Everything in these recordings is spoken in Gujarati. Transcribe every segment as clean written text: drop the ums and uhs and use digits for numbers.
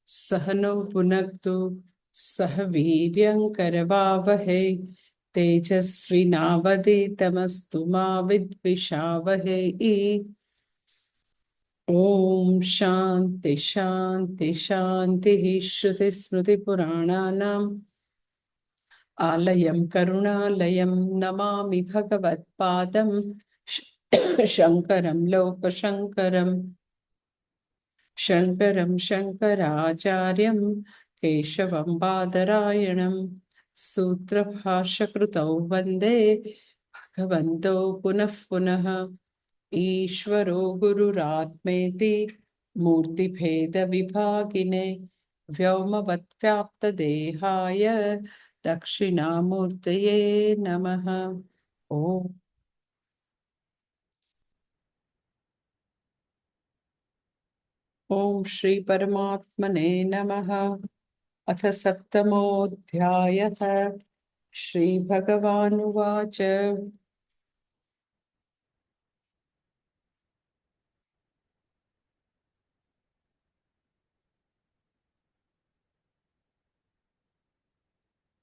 सहनौ भुनक्तु सह वीर्यं करवावहै तेजस्विनावधीतमस्तु मा विद्विषावहै। ओम शांति शांति शांति। श्रुतिस्मृतिपुराणानाम् आलयं करुणालयं नमामि भगवत्पादं शङ्करं लोकशङ्करम् शङ्करं शङ्कराचार्यं केशवं बादरायणं सूत्रभाष्यकृतौ वन्दे भगवन्तौ पुनः पुनः। ईश्वरो गुरुरात्मेति मूर्तिभेदविभागिने व्योमवद्व्याप्तदेहाय दक्षिणामूर्तये नमः। ॐ ॐ श्री परमात्मने नमः। अथ सप्तमोऽध्यायः। श्रीभगवानुवाच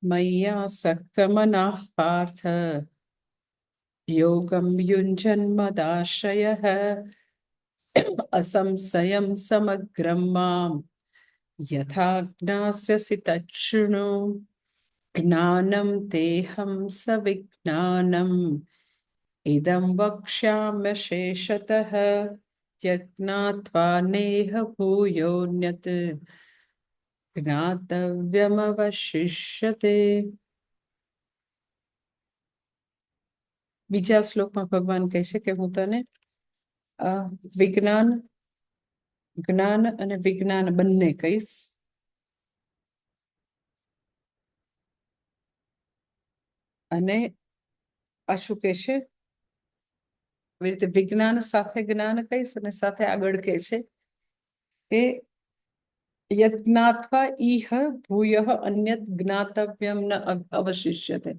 मय्यासक्तमनः पार्थ योगं युञ्जन्मदाश्रयः असंशयं समग्रं माम् यथा ज्ञास्यसि तच्छृणु। ज्ञानं तेहं सविज्ञानम् इदं वक्ष्याम्यशेषतः यज्ञात्वा नेह भूयोऽन्यत् ज्ञातव्यमवशिष्यते। બીજા શ્લોકમાં ભગવાન કહે છે કે હું તને વિજ્ઞાન જ્ઞાન અને વિજ્ઞાન બંને કહીશ. અને પાછું કે છે એવી રીતે વિજ્ઞાન સાથે જ્ઞાન કહીશ અને સાથે આગળ કે છે કે યજ્ઞાત્વા ઈહ ભૂયઃ અન્યત જ્ઞાતવ્યમ ન અવશિષ્યતે.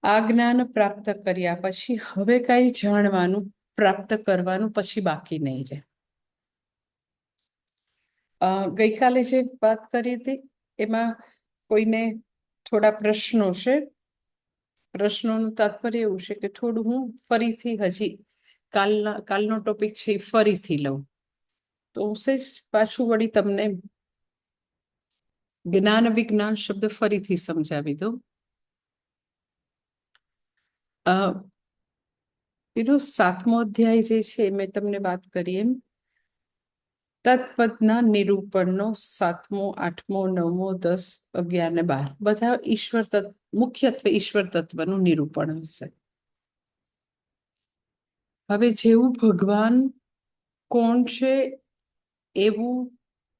આ જ્ઞાન પ્રાપ્ત કર્યા પછી હવે કઈ જાણવાનું પ્રાપ્ત કરવાનું પછી બાકી નહીં રહે. ગઈકાલે જે વાત કરી હતી એમાં કોઈને થોડા પ્રશ્નો છે. પ્રશ્નોનું તાત્પર્ય એવું છે કે થોડું હું ફરીથી હજી કાલનો ટોપિક છે એ ફરીથી લઉં તો હું સેજ પાછું વળી તમને જ્ઞાન વિજ્ઞાન શબ્દ ફરીથી સમજાવી દઉં. એનો 7મો અધ્યાય જે છે મેં તમને વાત કરી એમ તત્પદના નિરૂપણનો 7મો 8મો 9મો 10 11 ને 12 બધા ઈશ્વર મુખ્યત્વે ઈશ્વર તત્વનું નિરૂપણ હશે. હવે જેવું ભગવાન કોણ છે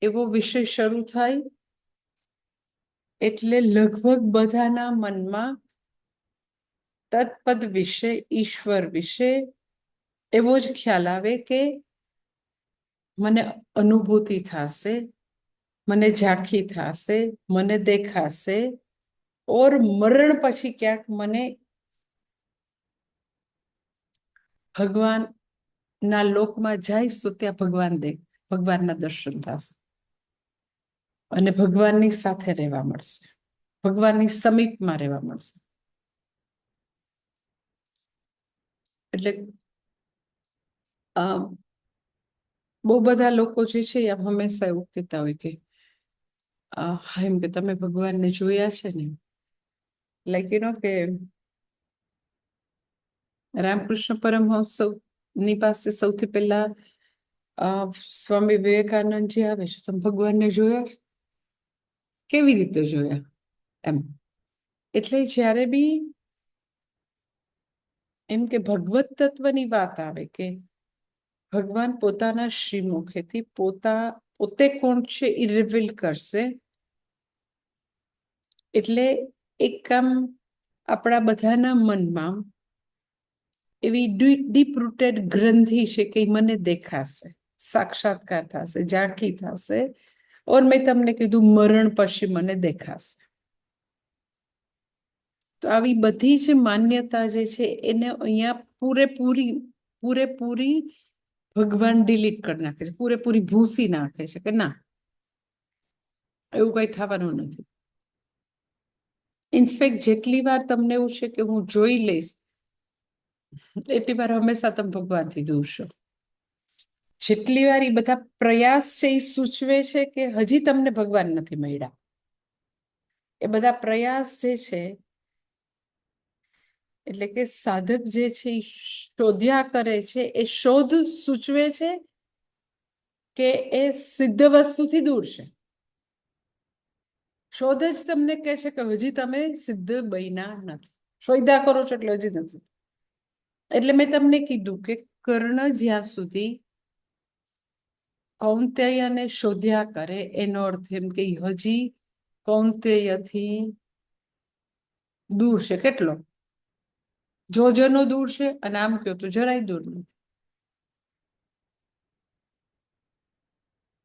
એવો વિષય શરૂ થાય એટલે લગભગ બધાના મનમાં તત્પદ વિશે ઈશ્વર વિશે એવો જ ખ્યાલ આવે કે મને અનુભૂતિ થશે, મને ઝાંખી થશે, મને દેખાશે ઓર મરણ પછી ક્યાંક મને ભગવાનના લોકમાં જઈશ તો ત્યાં ભગવાનના દર્શન થશે અને ભગવાનની સાથે રહેવા મળશે, ભગવાનની સમીપમાં રહેવા મળશે. એટલે બહુ બધા લોકો જે છે એ હંમેશા એવું કહેતા હોય કે એમ કે તમે ભગવાનને જોયા છે ને. લાઈક કે રામકૃષ્ણ પરમહંસની પાસે સૌથી પહેલા સ્વામી વિવેકાનંદજી આવે છે. તમે ભગવાનને જોયા છે? કેવી રીતે જોયા એમ. એટલે જ્યારે બી એમ કે ભગવત તત્વની વાત આવે કે ભગવાન પોતાના શ્રીમુખેથી પોતે કોણ છે એ રિવીલ કરશે એટલે એક કામ આપણા બધાના મનમાં એવી ડીપ રૂટેડ ગ્રંથિ છે કે મને દેખાશે, સાક્ષાત્કાર થશે, ઝાંખી થશે ઓર મેં તમને કીધું મરણ પછી મને દેખાશે. તો આવી બધી જ માન્યતા જે છે એને અહીંયા પૂરેપૂરી ભગવાન ડિલીટ કરી નાખે છે, પૂરેપૂરી ભૂસી નાખે છે કે ના, એવું કઈ થવાનું નથી. ઇનફેક્ટ જેટલી વાર તમને એવું છે કે હું જોઈ લઈશ, એટલી વાર હંમેશા તમે ભગવાનથી દૂર છો. જેટલી વાર એ બધા પ્રયાસ છે એ સૂચવે છે કે હજી તમને ભગવાન નથી મળ્યા. એ બધા પ્રયાસ જે છે, એટલે કે સાધક જે છે એ શોધ્યા કરે છે, એ શોધ સૂચવે છે કે એ સિદ્ધ વસ્તુથી દૂર છે. શોધ જ તમને કહે છે કે હજી તમે સિદ્ધ બન્યા નથી, શોધ્યા કરો છો એટલે હજી નથી. એટલે મેં તમને કીધું કે કર્ણ જ્યાં સુધી કૌંતેયને શોધ્યા કરે, એનો અર્થ એમ કે હજી કૌંતેયથી દૂર છે. કેટલો? જોજનો દૂર છે, અને આમ કહો તો જરાય દૂર નથી.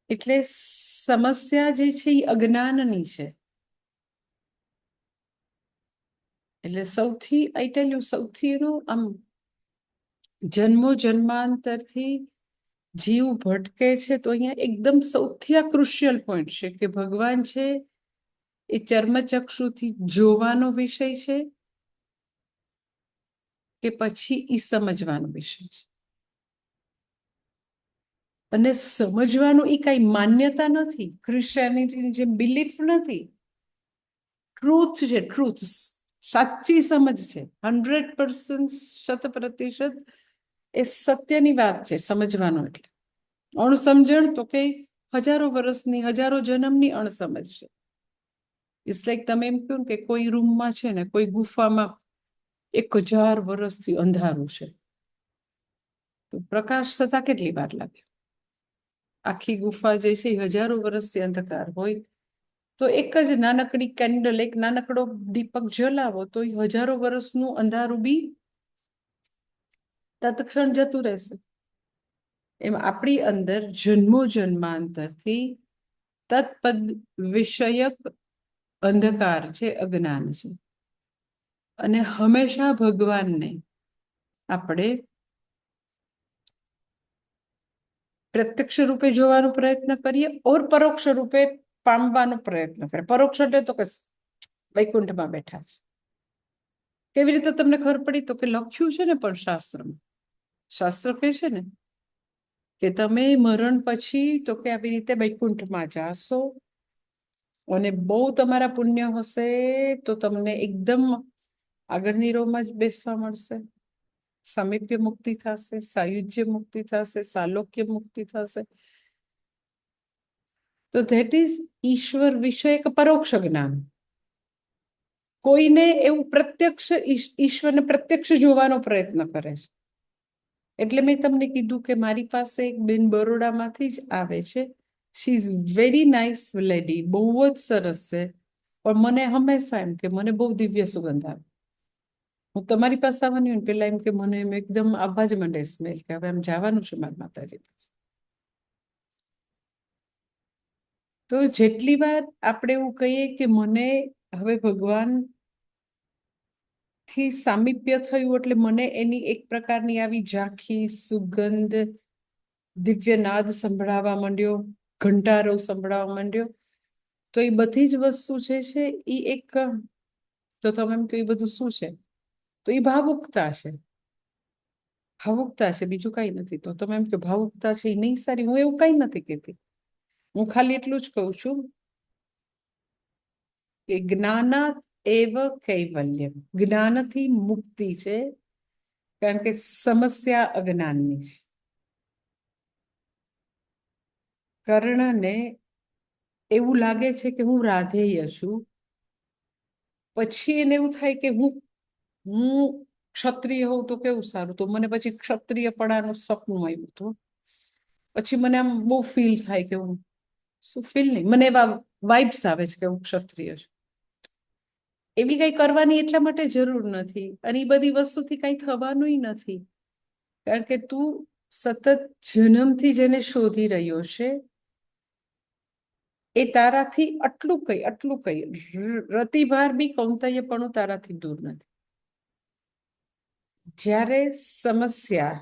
એટલે સમસ્યા જે છે એ અજ્ઞાનની છે. એટલે સૌથી આઈ ટેલ યુ, સૌથી એનું આમ જન્મો જન્માંતરથી જીવ ભટકે છે, તો અહીંયા એકદમ સૌથી આ ક્રુશિયલ પોઈન્ટ છે કે ભગવાન છે એ ચર્મચક્ષુથી જોવાનો વિષય છે કે પછી એ સમજવાનો વિષય છે. અને સમજવાનું એ કઈ માન્યતા નથી, ક્રિશ્ચિયાનિટીની જે બિલીફ નથી, ટ્રુથ છે. ટ્રુથ, સાચી સમજ છે. 100% 100% એ સત્યની વાત છે સમજવાનો. એટલે અણસમજણ તો કે હજારો વર્ષની, હજારો જન્મની અણસમજ છે. ઇટ્સ લાઈક તમે એમ કહો કે કોઈ રૂમમાં છે ને, કોઈ ગુફામાં 1000 વર્ષથી અંધારું છે, તો પ્રકાશ થતા કેટલી વાર લાગે? આખી ગુફા જે છે એ હજારો વર્ષથી અંધકાર હોય, તો એક જ નાનકડી કેન્ડલ, એક નાનકડો દીપક જલાવો તો એ હજારો વર્ષનું અંધારું બી તત્ક્ષણ જતું રહેશે. એમ આપણી અંદર જન્મો જન્માંતરથી તત્પદ વિષયક અંધકાર છે, અજ્ઞાન છે. અને હંમેશા ભગવાનને આપણે પ્રત્યક્ષ રૂપે જોવાનો પ્રયત્ન કરીએ, ઓર પરોક્ષ રૂપે પામવાનો પ્રયત્ન કરીએ. પરોક્ષ એટલે તો કે વૈકુંઠમાં બેઠા છે. કેવી રીતે તમને ખબર પડી? તો કે લખ્યું છે ને, પણ શાસ્ત્રમાં, શાસ્ત્ર કહે છે ને કે તમે મરણ પછી તો કે આવી રીતે વૈકુંઠમાં જાશો, અને બહુ તમારા પુણ્ય હશે તો તમને એકદમ આગળની રોમાં જ બેસવા મળશે, સામીપ્ય મુક્તિ થશે, સાયુજ્ય મુક્તિ થશે, સાલોક્ય મુક્તિ થશે. તો ધેટ ઇઝ ઈશ્વર વિષય એક પરોક્ષ જ્ઞાન. કોઈને એવું પ્રત્યક્ષ ઈશ્વરને પ્રત્યક્ષ જોવાનો પ્રયત્ન કરે છે. એટલે મેં તમને કીધું કે મારી પાસે એક બેન બરોડામાંથી જ આવે છે. She is very nice lady, બહુ જ સરસ છે, પણ મને હંમેશા એમ કે મને બહુ દિવ્ય સુગંધ આવે. હું તમારી પાસે આવવાની હોય ને પેલા એમ કે મને એમ એકદમ આવવા જ માંડે સ્મેલ, કે હવે આમ જવાનું છે મારા માતાજી પાસે. તો જેટલી વાર આપણે એવું કહીએ કે મને હવે ભગવાન થી સામીપ્ય થયું, એટલે મને એની એક પ્રકારની આવી ઝાંખી સુગંધ, દિવ્ય નાદ સંભળાવા માંડ્યો, ઘંટારો સંભળાવા માંડ્યો, તો એ બધી જ વસ્તુ જે છે એ એક, તો તમે એમ કહ્યું બધું શું છે? તો એ ભાવુકતા છે. ભાવુકતા છે, બીજું કઈ નથી. તો તમે એમ કે ભાવુકતા છે એ નહીં સારી, હું એવું કઈ નથી કહેતી. હું ખાલી એટલું જ કહું છું કે જ્ઞાનાત એવ કૈવલ્યમ, જ્ઞાનથી મુક્તિ છે, કારણ કે સમસ્યા અજ્ઞાનની છે. કર્ણને એવું લાગે છે કે હું રાધેય છું, પછી એને એવું થાય કે હું ક્ષત્રિય હોઉં તો કેવું સારું. તો મને પછી ક્ષત્રિયપણાનું સપનું આવ્યું હતું. પછી મને આમ બહુ ફીલ થાય કે હું શું ફીલ નહીં, મને એવા વાઇબ્સ આવે છે કે હું ક્ષત્રિય છું. એવી કઈ કરવાની એટલા માટે જરૂર નથી, અને એ બધી વસ્તુથી કઈ થવાનું નથી, કારણ કે તું સતત જન્મથી જેને શોધી રહ્યો છે એ તારાથી આટલું કઈ રતિભાર બી કૌંતયપણું તારાથી દૂર નથી. જ્યારે સમસ્યા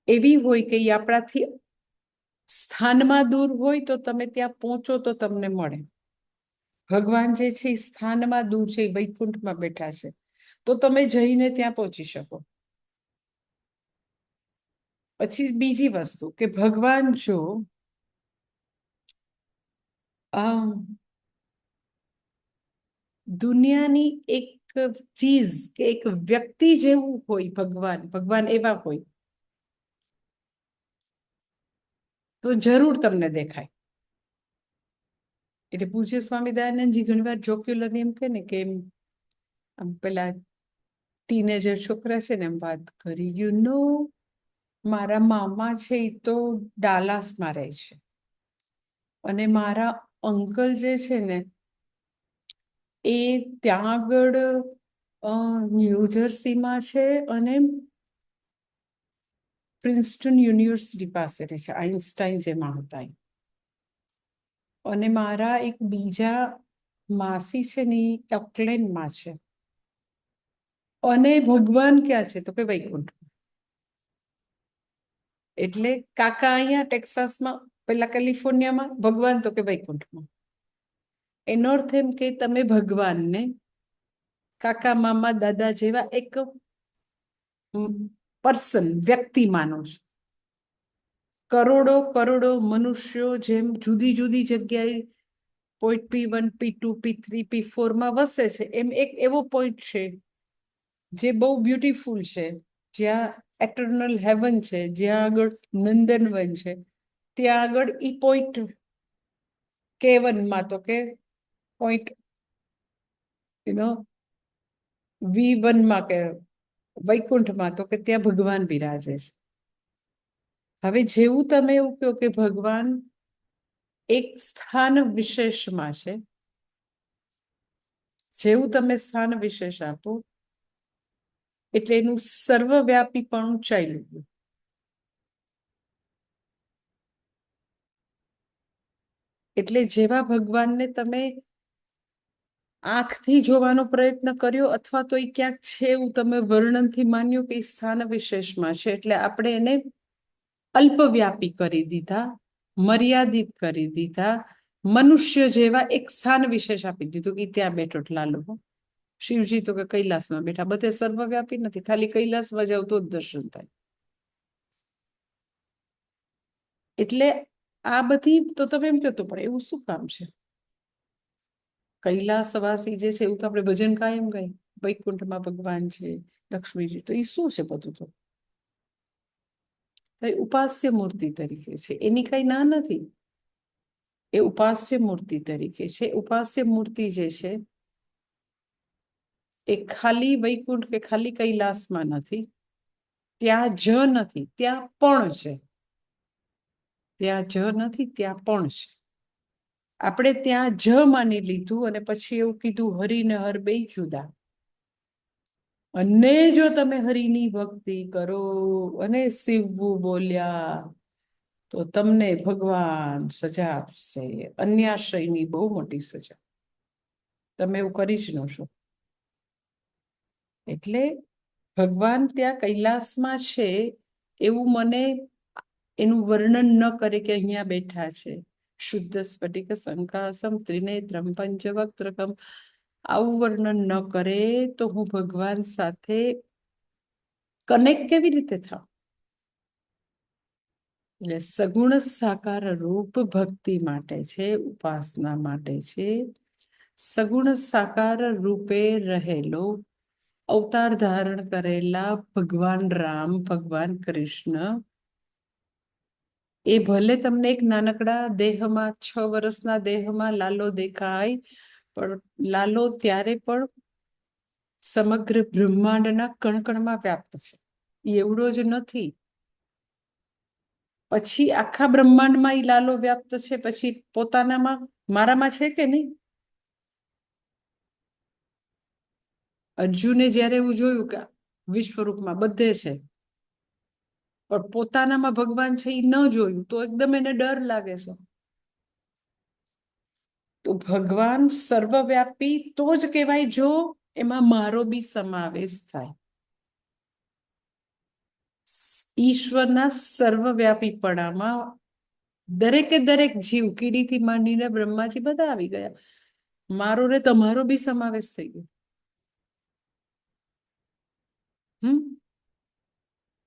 એવી હોય કે એ આપણાથી સ્થાનમાં દૂર હોય તો તમે ત્યાં પહોંચો તો તમને મળે. ભગવાન જે છે એ સ્થાનમાં દૂર છે, વૈકુંઠમાં બેઠા છે, તો તમે જઈને ત્યાં પહોંચી શકો. પછી બીજી વસ્તુ કે ભગવાન જો દુનિયાની એક ચીજ કે એક વ્યક્તિ જેવું હોય, ભગવાન એવા હોય તો જરૂર તમને દેખાય. એટલે પૂજ્ય સ્વામી દયાનંદજી ઘણીવાર જોક્યુલર એમ કે ને કે આમ પેલા ટીનેજર છોકરા છે ને એમ વાત કરી, મારા મામા છે એ તો ડાલાસમાં રહે છે અને મારા અંકલ જે છે ને એ ત્યાં આગળ ન્યૂજર્સીમાં છે અને પ્રિન્સ્ટન યુનિવર્સિટી પાસે રહે છે, આઇન્સ્ટાઈન જેમાં હતા. અને મારા એક બીજા માસી છે ને એ ઓકલેન્ડમાં છે. અને ભગવાન ક્યાં છે? તો કે વૈકુંઠ. એટલે કાકા અહીંયા ટેક્સાસમાં, પેલા કેલિફોર્નિયામાં, ભગવાન તો કે વૈકુંઠમાં. એનો અર્થ એમ કે તમે ભગવાનને કાકા મામા દાદા જેવા એક પર્સન, વ્યક્તિ માનો છો. કરોડો કરોડો મનુષ્યો જેમ જુદી જુદી જગ્યાએ point P1, P2, P3, P4 વસે છે, એમ એક એવો પોઈન્ટ છે જે બહુ બ્યુટીફુલ છે, જ્યાં એટર્નલ હેવન છે, જ્યાં આગળ નંદનવન છે, ત્યાં આગળ ઈ પોઈન્ટ K1માં તો કે પોઈન્ટ V1માં કે વૈકુંઠમાં તો કે ત્યાં ભગવાન બિરાજે છે. હવે જેવું તમે એવું કહો કે ભગવાન એક સ્થાન વિશેષમાં છે, જેવું તમે સ્થાન વિશેષ આપો એટલે એનું સર્વવ્યાપીપણું ચાલ્યું ગયું. એટલે જેવા ભગવાનને તમે આંખથી જોવાનો પ્રયત્ન કર્યો અથવા તો એ ક્યાંક છે એવું તમે વર્ણનથી માન્યું કે એ સ્થાન વિશેષમાં છે, એટલે આપણે એને અલ્પવ્યાપી કરી દીધા, મર્યાદિત કરી દીધા, મનુષ્ય જેવા એક સ્થાન વિશેષ આપી દીધું કે ત્યાં બેઠો લાલો. શિવજી તો કે કૈલાસમાં બેઠા, બધે સર્વવ્યાપી નથી, ખાલી કૈલાસમાં જાવ તો જ દર્શન થાય. એટલે આ બધી તો તમે એમ કહેતો પણ એવું શું કામ છે? કૈલાસવાસી જે છે એવું તો આપણે ભજન કાયમ ગાય, વૈકુંઠમાં ભગવાન છે, લક્ષ્મીજી, તો એ શું છે બધું? તો ઉપાસ્ય મૂર્તિ તરીકે છે, એની કઈ ના નથી. એ ઉપાસ્ય મૂર્તિ તરીકે છે. ઉપાસ્ય મૂર્તિ જે છે એ ખાલી વૈકુંઠ કે ખાલી કૈલાસમાં નથી, ત્યાં જ નથી, ત્યાં પણ છે. ત્યાં જ નથી, ત્યાં પણ છે. આપણે ત્યાં જ માની લીધું અને પછી એવું કીધું હરિ ને હર બે જુદા. અને જો તમે હરિની ભક્તિ કરો અને શિવવું બોલ્યા તો તમને ભગવાન સજા આપશે, અન્યાશ્રયની બહુ મોટી સજા. તમે એવું કરી જ ન શકો. એટલે ભગવાન ત્યાં કૈલાસમાં છે એવું મને એનું વર્ણન ન કરે કે અહીંયા બેઠા છે. શુદ્ધ સ્ફટિક શંકાસમ ત્રિનેત્રમ પંચવક્ત્રકમ, આવું વર્ણન ન કરે તો હું ભગવાન સાથે કનેક્ટ કેવી રીતે થાવ? એટલે સગુણ સાકાર રૂપ ભક્તિ માટે છે, ઉપાસના માટે છે. સગુણ સાકાર રૂપે રહેલો, અવતાર ધારણ કરેલા ભગવાન રામ, ભગવાન કૃષ્ણ, એ ભલે તમને એક નાનકડા દેહમાં, 6 વર્ષના દેહમાં લાલો દેખાય, પણ લાલો ત્યારે પણ સમગ્ર બ્રહ્માંડના કણકણમાં વ્યાપ્ત છે. એવડો જ નથી, પછી આખા બ્રહ્માંડમાં ઈ લાલો વ્યાપ્ત છે, પછી પોતાનામાં, મારામાં છે કે નહીં? અર્જુને જ્યારે એવું જોયું કે વિશ્વરૂપમાં બધે છે, પણ પોતાનામાં ભગવાન છે એ ન જોયું તો એકદમ એને ડર લાગે છે. તો ભગવાન સર્વવ્યાપી તો જ કહેવાય જો એમાં મારો બી સમાવેશ થાય. ઈશ્વરના સર્વવ્યાપીપણામાં દરેકે દરેક જીવ, કીડીથી માંડીને બ્રહ્માજી બધા આવી ગયા. મારો ને તમારો બી સમાવેશ થઈ ગયો.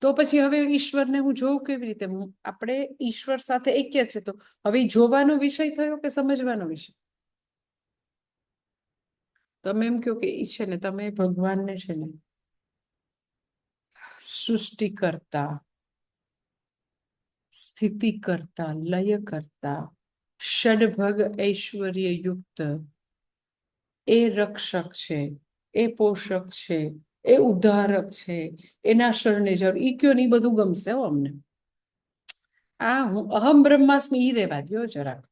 તો પછી હવે ઈશ્વરને હું જોઉં કેવી રીતે? આપણે ઈશ્વર સાથે એક્ય છે, તો હવે જોવાનો વિષય થયો કે સમજવાનો વિષય? તમે એમ કહો કે ઈ છે ને, તમે ભગવાનને છે ને સૃષ્ટિ કરતા, સ્થિતિ કરતા, લય કરતા, ષડભગ ઐશ્વર્ય યુક્ત, એ રક્ષક છે, એ પોષક છે, એ ઉદ્ધારક છે, એના શરણે જાવ, ઈ કયો ને ઈ બધું ગમશે હો અમને. આ હું અહમ બ્રહ્માસ્મિ ઈ રેવા દ્યો જરાક.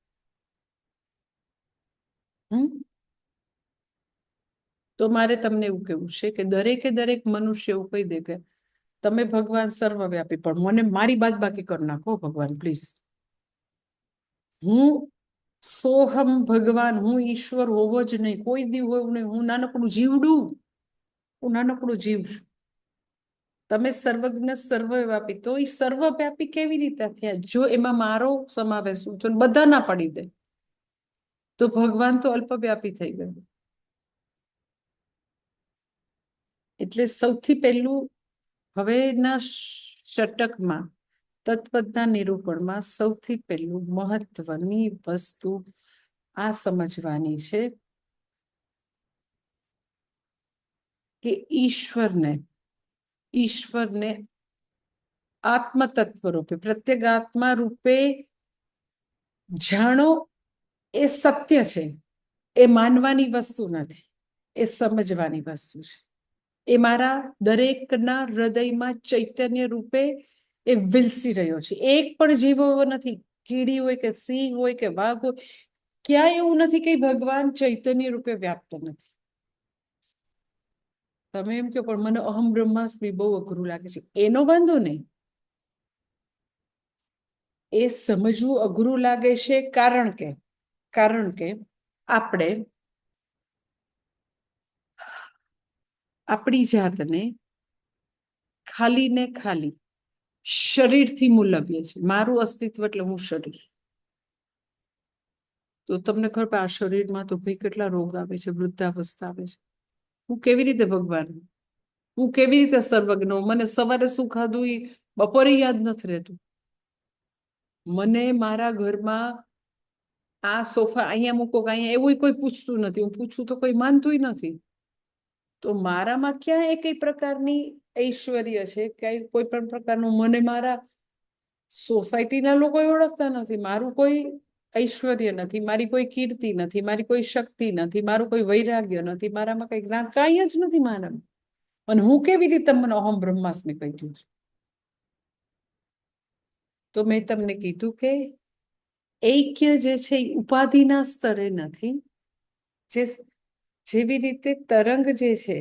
તો મારે તમને એવું કેવું છે કે દરેકે દરેક મનુષ્ય એવું કહી દે કે તમે ભગવાન સર્વવ્યાપી, પણ મને મારી બાદ બાકી કરી નાખો ભગવાન પ્લીઝ. હું સોહમ ભગવાન, હું ઈશ્વર હોવો જ નહીં, કોઈ દી હોવું નહીં. હું નાનકડું જીવડું, હું નાનકડું જીવ છું. તમે સર્વજ્ઞ સર્વવ્યાપી, તો એ સર્વવ્યાપી કેવી રીતે થયા જો એમાં મારો સમાવેશ તો બધા ના પડી દે? તો ભગવાન તો અલ્પવ્યાપી થઈ ગયું. એટલે સૌથી પહેલું હવેના ષટકમાં, તત્વજ્ઞાન નિરૂપણમાં સૌથી પહેલું મહત્વની વસ્તુ આ સમજવાની છે કે ઈશ્વરને આત્મતત્વ રૂપે, પ્રત્યેક આત્મા રૂપે જાણો, એ સત્ય છે. એ માનવાની વસ્તુ નથી, એ સમજવાની વસ્તુ છે. એ મારા દરેકના હૃદયમાં ચૈતન્ય રૂપે એ વિલસી રહ્યો છે. એક પણ જીવ એવો નથી, કીડી હોય કે સિંહ હોય કે વાઘ હોય, ક્યાંય એવું નથી કે ભગવાન ચૈતન્ય રૂપે વ્યાપ્ત નથી. તમે એમ કહો પણ મને અહમ બ્રહ્માસ્મિ બહુ અઘરું લાગે છે, એનો વાંધો નહીં. એ સમજવું અઘરું લાગે છે કારણ કે આપણે આપણી જાતને ખાલી ને ખાલી શરીરથી મૂલવીએ છીએ. મારું અસ્તિત્વ એટલે હું શરીર. તો તમને ખબર આ શરીરમાં તો ભાઈ કેટલા રોગ આવે છે, વૃદ્ધાવસ્થા આવે છે. હું કેવી રીતે ભગવાન? હું કેવી રીતે સર્વજ્ઞ? મને સવારે શું ખાધું એ બપોરે યાદ નથી રહેતું. મને મારા ઘરમાં આ સોફા અહીંયા મૂકો કે અહીંયા, એવું કોઈ પૂછતું નથી. હું પૂછું તો કોઈ માનતું નથી. તો મારામાં ક્યાં એ કઈ પ્રકારની ઐશ્વર્ય છે, કઈ કોઈ પણ પ્રકારનું મને મારા સોસાયટીના લોકો ઓળખતા નથી. મારું કોઈ ઐશ્વર્ય નથી, મારી કોઈ કીર્તિ નથી, મારી કોઈ શક્તિ નથી, મારું કોઈ વૈરાગ્ય નથી, મારામાં કઈ જ્ઞાન કાંઈ જ નથી માનવ. અને હું કેવી રીતે મને અહમ બ્રહ્માસ્મિ કહી દઉં છું? તો મેં તમને કીધું કે ઐક્ય જે છે એ ઉપાધિના સ્તરે નથી. જેવી રીતે તરંગ જે છે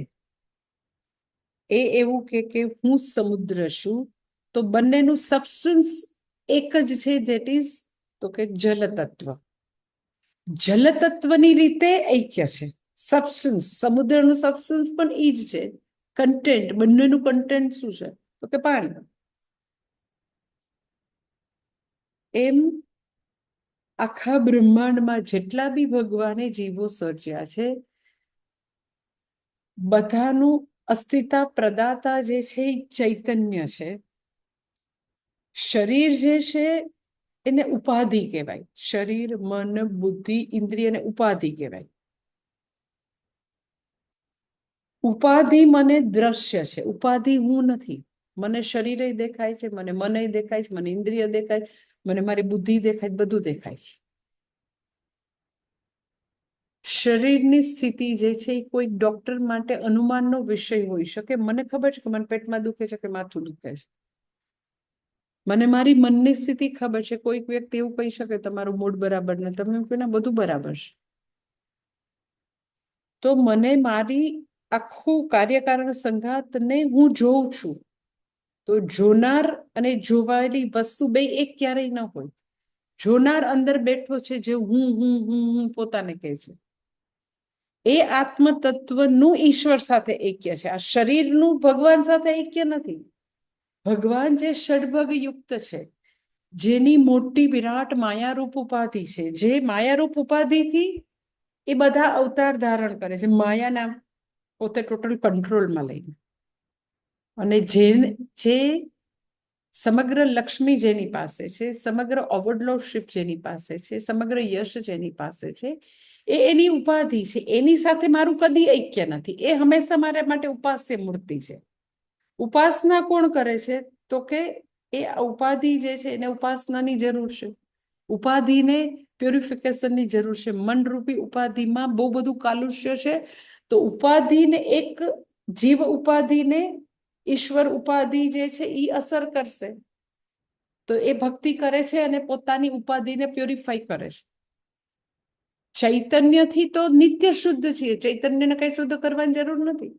એ એવું કે હું સમુદ્ર છું, તો બંનેનું સબસ્ટન્સ એક જ છે, ધેટ ઇઝ તો કે જલ તત્વ. જલ તત્વની રીતે ઐક્ય છે. સબસ્ટન્સ, સમુદ્રનું સબસ્ટન્સ પણ ઈ જ છે. કન્ટેન્ટ, બંનેનું કન્ટેન્ટ શું છે તો કે પાણી. એમ આખા બ્રહ્માંડમાં જેટલા બી ભગવાને જીવો સર્જ્યા છે, બધાનું અસ્તિત્વ પ્રદાતા જે છે એ ચૈતન્ય છે. શરીર જે છે એને ઉપાધિ કહેવાય. શરીર, મન, બુદ્ધિ, ઇન્દ્રિયને ઉપાધિ કહેવાય. ઉપાધિ મને દ્રશ્ય છે, ઉપાધિ હું નથી. મને શરીરે દેખાય છે, મને મન દેખાય છે, મને ઇન્દ્રિય દેખાય છે, મને મારી બુદ્ધિ દેખાય, બધું દેખાય છે. શરીરની સ્થિતિ જે છે એ કોઈ ડોક્ટર માટે અનુમાનનો વિષય હોઈ શકે. મને ખબર છે કે મને પેટમાં દુખે છે કે માથું દુખે છે. મને મારી મનની સ્થિતિ ખબર છે. કોઈક વ્યક્તિ એવું કહી શકે તમારું મૂડ બરાબર ને, તમે એવું કહો બધું બરાબર છે. તો મને મારી આખું કાર્યકારણ સંઘાતને હું જોઉં છું. તો જોનાર અને જોવાયેલી વસ્તુ બે એક ક્યારેય ન હોય. જોનાર અંદર બેઠો છે જે હું પોતાને કહે છે, એ આત્મતત્વનું ઈશ્વર સાથે એક્ય છે. આ શરીરનું ભગવાન સાથે એક્ય નથી. ભગવાન જે ષડભગ યુક્ત છે, જેની મોટી વિરાટ માયારૂપ ઉપાધિ છે, જે માયારૂપ ઉપાધિથી એ બધા અવતાર ધારણ કરે છે, માયાના પોતે ટોટલ કંટ્રોલમાં લઈને. અને જે સમગ્ર લક્ષ્મી જેની પાસે છે, સમગ્ર ઓવરલોડશીપ જેની પાસે છે, સમગ્ર યશ જેની પાસે છે, એ એની ઉપાધિ છે. એની સાથે મારું કદી ઐક્ય નથી. એ હંમેશા મારા માટે ઉપાસ્ય મૂર્તિ છે. ઉપાસના કોણ કરે છે? તો કે એ ઉપાધિ જે છે એને ઉપાસનાની જરૂર છે. ઉપાધિને પ્યોરિફિકેશનની જરૂર છે. મનરૂપી ઉપાધિમાં બહુ બધું કાલુષ્ય છે. તો ઉપાધિને એક જીવ ઉપાધિને ઈશ્વર ઉપાધિ જે છે એ અસર કરશે. તો એ ભક્તિ કરે છે અને પોતાની ઉપાધિને પ્યોરિફાઈ કરે છે. ચૈતન્યથી તો નિત્ય શુદ્ધ છીએ. ચૈતન્યને કઈ શુદ્ધ કરવાની જરૂર નથી.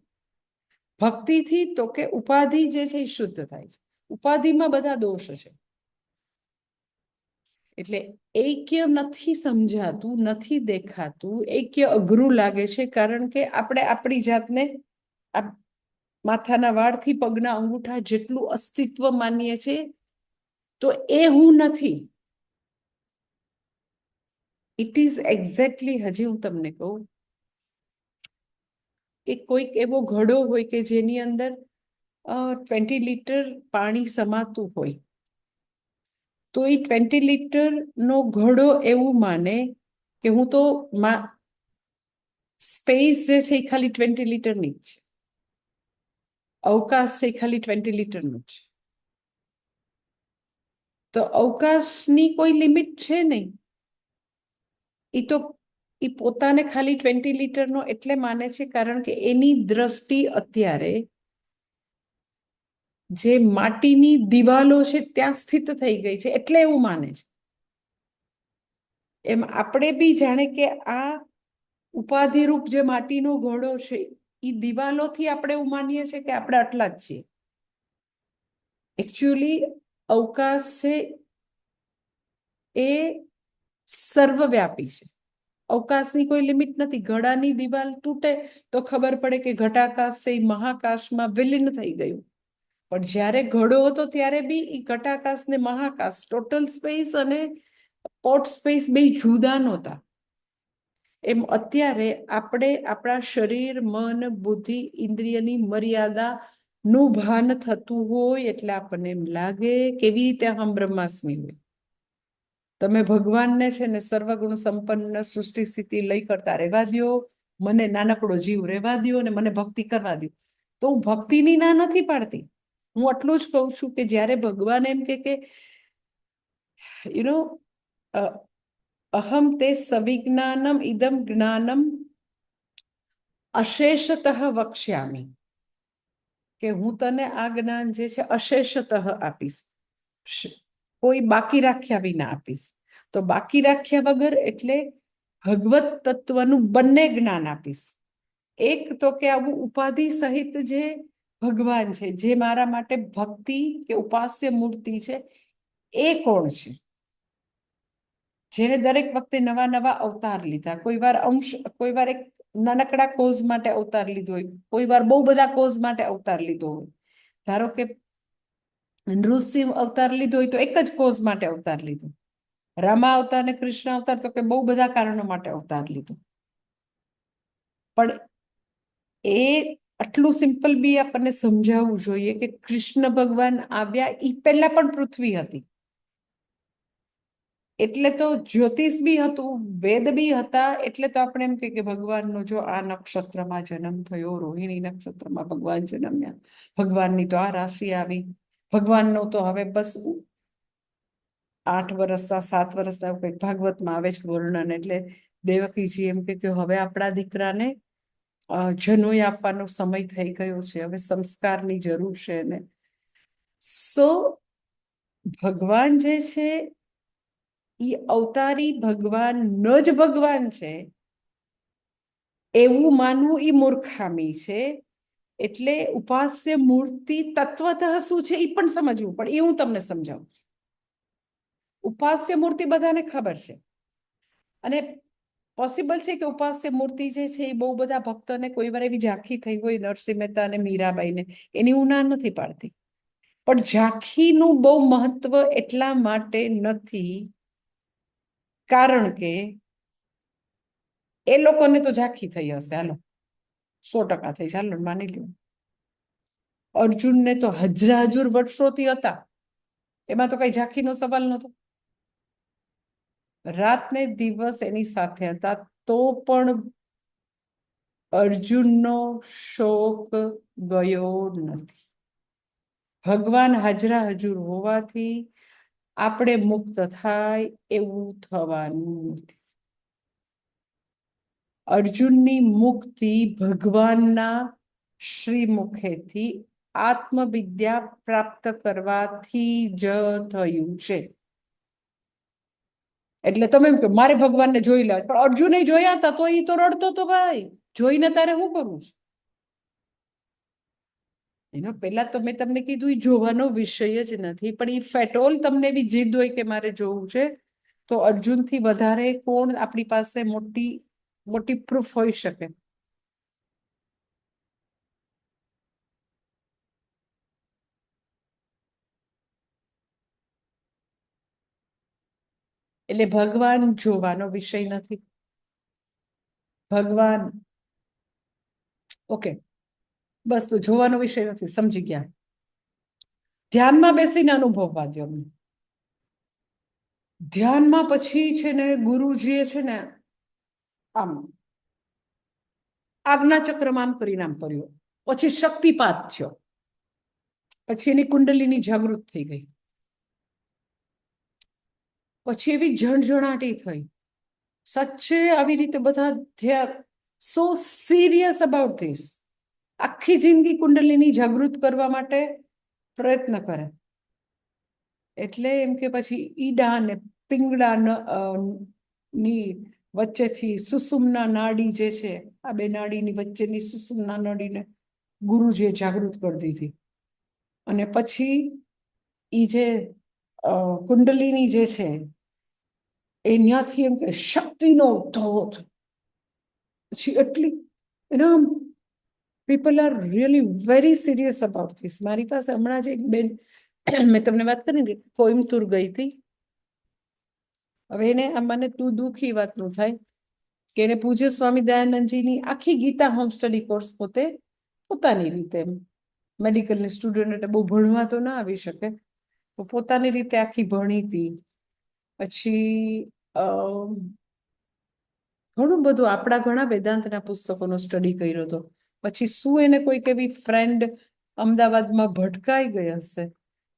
ભક્તિથી તો કે ઉપાધિ જે છે એ શુદ્ધ થાય છે. ઉપાધિમાં બધા દોષ છે. એટલે ઐક્ય નથી સમજાતું, નથી દેખાતું. ઐક્ય અઘરું લાગે છે, કારણ કે આપણે આપણી જાતને માથાના વાળથી પગના અંગૂઠા જેટલું અસ્તિત્વ માનીએ છીએ, તો એ હું નથી. ઇટ ઇઝ એક્ઝેક્ટલી, હજી હું તમને કહું કે કોઈક એવો ઘડો હોય કે જેની અંદર 20 લીટર પાણી સમાતું હોય, તો એ 20 લીટરનો ઘડો એવું માને કે હું તો સ્પેસ જે છે એ ખાલી 20 લીટરની જ છે. અવકાશ છે એ ખાલી 20 લીટરનું છે. તો અવકાશની કોઈ લિમિટ છે નહીં. એ પોતાને ખાલી 20 લીટરનો એટલે માને છે કારણ કે એની દ્રષ્ટિ અત્યારે જે માટીની દિવાલો છે ત્યાં સ્થિત થઈ ગઈ છે, એટલે એવું માને છે. એમ આપણે બી જાણે કે આ ઉપાધિરૂપ જે માટીનો ઘોડો છે એ દિવાલોથી આપણે એવું માનીએ છીએ કે આપણે આટલા જ છીએ. એકચ્યુઅલી અવકાશ છે એ સર્વવ્યાપી છે. અવકાશની કોઈ લિમિટ નથી. ઘડાની દિવાલ તૂટે તો ખબર પડે કે ઘટાકાશ છે એ મહાકાશમાં વિલીન થઈ ગયું. પણ જ્યારે ઘડો હતો ત્યારે બી એ ઘટાકાશ ને મહાકાશ, ટોટલ સ્પેસ અને પોટ સ્પેસ બે જુદા નહોતા. એમ અત્યારે આપણે આપણા શરીર, મન, બુદ્ધિ, ઇન્દ્રિયની મર્યાદા નું ભાન થતું હોય એટલે આપણને એમ લાગે કેવી રીતે હમ બ્રહ્માસ્મિ હોય. તમે ભગવાનને છે ને સર્વગુણ સંપન્ન સૃષ્ટિ સ્થિતિ લઈ કરતા રહેવા દો, મને નાનકડો જીવ રહેવા દો અને મને ભક્તિ કરવા દો. તો હું ભક્તિની ના નથી પાડતી. હું આટલું જ કહું છું કે જ્યારે ભગવાન એમ કે યુ નો અહમ તે સવિજ્ઞાનમ ઇદમ જ્ઞાનમ અશેષતઃ વક્ષ્યામિ, કે હું તને આ જ્ઞાન જે છે અશેષતઃ આપીશ, કોઈ બાકી રાખ્યા વિના આપીશ. તો બાકી રાખ્યા વગર એટલે ભગવત તત્વનું બંને જ્ઞાન આપીશ. એક તો કે આવું ઉપાધિ સહિત જે ભગવાન છે, જે મારા માટે ભક્તિ કે ઉપાસ્ય મૂર્તિ છે, એ કોણ છે? જેને દરેક વખતે નવા નવા અવતાર લીધા. કોઈ વાર અંશ, કોઈ વાર એક નાનકડા કોઝ માટે અવતાર લીધો હોય, કોઈ વાર બહુ બધા કોઝ માટે અવતાર લીધો હોય. ધારો કે નૃસિંહ અવતાર લીધો હોય તો એક જ કોઝ માટે અવતાર લીધો. રામા અવતાર ને કૃષ્ણ અવતાર તો કે બહુ બધા કારણો માટે અવતાર લીધો. પણ એ આટલું સિમ્પલ બી આપણને સમજાવવું જોઈએ કે કૃષ્ણ ભગવાન આવ્યા એ પહેલા પણ પૃથ્વી હતી. એટલે તો જ્યોતિષ બી હતું, વેદ બી હતા. એટલે તો આપણે એમ કે ભગવાનનો જો આ નક્ષત્રમાં જન્મ થયો, રોહિણી નક્ષત્રમાં ભગવાન જન્મ્યા, ભગવાનની તો આ રાશિ આવી, ભગવાનનો તો હવે બસ 8 વર્ષના 7 વર્ષના કંઈક ભાગવતમાં આવે છે વર્ણન. એટલે દેવકીજી એમ કે હવે આપણા દીકરાને જનોઈ આપવાનો સમય થઈ ગયો છે, હવે સંસ્કારની જરૂર છે ને. સો ભગવાન જે છે એ અવતારી ભગવાન જ ભગવાન છે એવું માનવું એ મૂર્ખામી છે. એટલે ઉપાસ્ય મૂર્તિ તત્વતઃ શું છે એ પણ સમજવું પડે. એ હું તમને સમજાવું. ઉપાસ્ય મૂર્તિ બધાને ખબર છે, અને પોસિબલ છે કે ઉપાસ્ય મૂર્તિ જે છે એ બહુ બધા ભક્તોને કોઈ વાર એવી ઝાંખી થઈ હોય, નરસિંહ મહેતા અને મીરાબાઈને, એની હું ના નથી પાડતી. પણ ઝાંખીનું બહુ મહત્વ એટલા માટે નથી કારણ કે એ લોકોને તો ઝાંખી થઈ હશે, હાલો 100% થઈ, ચાલો માની લ્યો. અર્જુનને તો હજરા વર્ષોથી હતા, એમાં તો કઈ ઝાંખીનો સવાલ નહોતો. રાત ને દિવસ એની સાથે હતા, તો પણ અર્જુનનો શોક ગયો નથી. ભગવાન હાજરા હજુર હોવાથી આપણે મુક્ત થાય એવું થવાનું નથી. અર્જુનની મુક્તિ ભગવાનના શ્રીમુખેથી આત્મવિદ્યા પ્રાપ્ત કરવાથી જ થયું છે. એટલે તમે એમ કહો મારે ભગવાનને જોઈ લેવા, પણ અર્જુને જોયા હતા તો એ તો રડતો તો ભાઈ, જોઈને તારે શું કરવું છે? એનો પહેલા તો મેં તમને કીધું એ જોવાનો વિષય જ નથી, પણ એ ફેટોલ તમને એવી જીદ હોય કે મારે જોવું છે, તો અર્જુનથી વધારે કોણ આપણી પાસે મોટી મોટી પ્રૂફ હોઈ શકે? એટલે ભગવાન જોવાનો વિષય નથી. ભગવાન ઓકે, બસ તો જોવાનો વિષય નથી, સમજી ગયા. ધ્યાનમાં બેસીને અનુભવવા દો અમને. ધ્યાનમાં પછી છે ને ગુરુજીએ છે ને આમ આજ્ઞા ચક્રમાં આમ કરીને આમ કર્યું, પછી શક્તિપાત થયો, પછી એની કુંડલીની જાગૃત થઈ ગઈ, પછી એવી ઝણઝણાટી થઈ. સચ્ચે આવી રીતે બધા ધ્યાન સો સિરિયસ અબાઉટ ધીસ, આખી જિંદગી કુંડલીની જાગૃત કરવા માટે પ્રયત્ન કરે. એટલે એમ કે પછી ઈડા ને પિંગળા ની વચ્ચેથી સુષુમ્ના નાડી જે છે, આ બે નાડીની વચ્ચેની સુષુમ્ના નાડીને ગુરુજીએ જાગૃત કરી દીધી. અને પછી ઈ જે કુંડલીની જે છે એ ત્યાંથી એમ કે શક્તિનો ધોધ. પછી એટલી એના people are really very serious about this. મારી પાસે હમણાં જ એક બેન, મેં તમને વાત કરી ને કોઈમ્બતુર ગઈ હતી, હવે એને મને તું દુઃખી વાતનું થાય કે એને પૂજ્ય સ્વામી દયાનંદજીની આખી ગીતા હોમ સ્ટડી કોર્સ પોતે પોતાની રીતે, મેડિકલની સ્ટુડન્ટ એટલે બહુ ભણવા તો ના આવી શકે, તો પોતાની રીતે આખી ભણી હતી. પછી ઘણું બધું આપણા ઘણા વેદાંતના પુસ્તકોનો સ્ટડી કર્યો હતો. પછી શું એને કોઈક એવી ફ્રેન્ડ અમદાવાદમાં ભટકાઈ ગઈ હશે,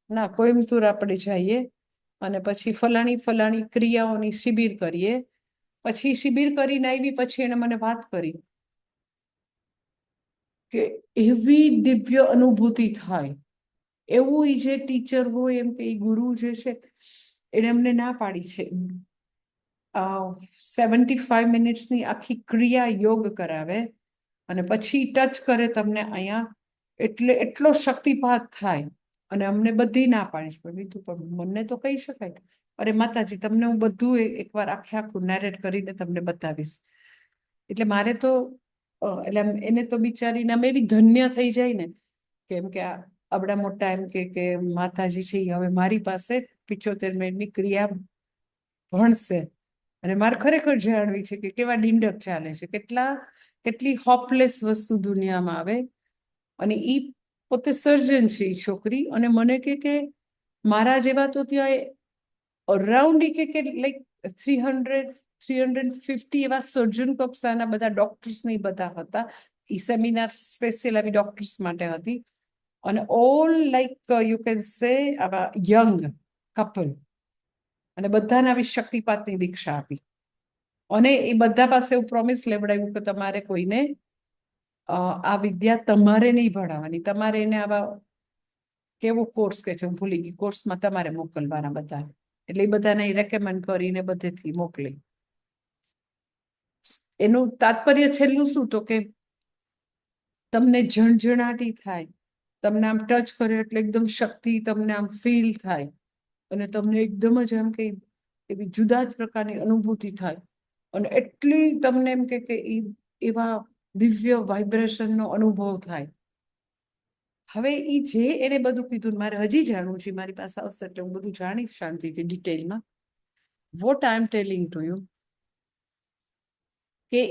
ના કોઈમ્બતુર આપણે જઈએ અને પછી ફલાણી ક્રિયાઓની શિબિર કરીએ. પછી શિબિર કરીને આવી, પછી એને મને વાત કરી કે એવી દિવ્ય અનુભૂતિ થાય, એવું એ જે ટીચર હોય એમ કે એ ગુરુ જે છે એને અમને ના પાડી છે 75 મિનિટ્સની આખી ક્રિયા યોગ કરાવે અને પછી ટચ કરે તમને અહીંયા, એટલે એટલો શક્તિપાત થાય. અને અમને બધી ના પાડીશ, પણ મને તો કહી શકાય, અરે માતાજી તમને હું બધું એકવાર આખું નેરેટ કરીને તમને બતાવીશ. એટલે મારે તો એટલે એને તો બિચારીને અમે એવી ધન્ય થઈ જાય ને, કેમ કે આવડા મોટા એમ કે માતાજી છે હવે મારી પાસે 75 મિનિટની ક્રિયા ભણશે. અને મારે ખરેખર જાણવી છે કે કેવા ડિંડક ચાલે છે, કેટલી હોપલેસ વસ્તુ દુનિયામાં આવે. અને ઈ પોતે સર્જન છે એ છોકરી, અને મને કે મારા જેવા તો ત્યાં અરાઉન્ડ કે લાઈક 350 એવા સર્જન કક્ષાના બધા ડોક્ટર્સ ની બધા હતા. ઈ સેમિનાર સ્પેશિયલ આવી ડોક્ટર્સ માટે હતી, અને all like you can say આવા યંગ કપલ, અને બધાને આવી શક્તિપાતની દીક્ષા આપી. અને એ બધા પાસે એવું પ્રોમિસ લેવડાવ્યું કે તમારે કોઈને આ વિદ્યા તમારે નહીં ભણાવવાની, તમારે એને આવા કેવો કોર્સ કે છે હું ભૂલી ગઈ, કોર્સમાં તમારે મોકલવાના બધા. એટલે એ બધાને રેકમેન્ડ કરીને બધેથી મોકલી. એનું તાત્પર્ય છેલ્લું શું, તો કે તમને ઝણઝણાટી થાય, તમને આમ ટચ કરે એટલે એકદમ શક્તિ તમને આમ ફીલ થાય, અને તમને એકદમ જ આમ કે એવી જુદા જ પ્રકારની અનુભૂતિ થાય, અને એટલી તમને એમ કે એવા દિવ્ય વાઇબ્રેશનનો અનુભવ થાય. હવે ઈ જે એને બધું કીધું ને મારે હજી જાણવું છે, મારી પાસે આવશે એટલે હું બધું જાણીશ શાંતિથી ડિટેલમાં. What I M telling to you કે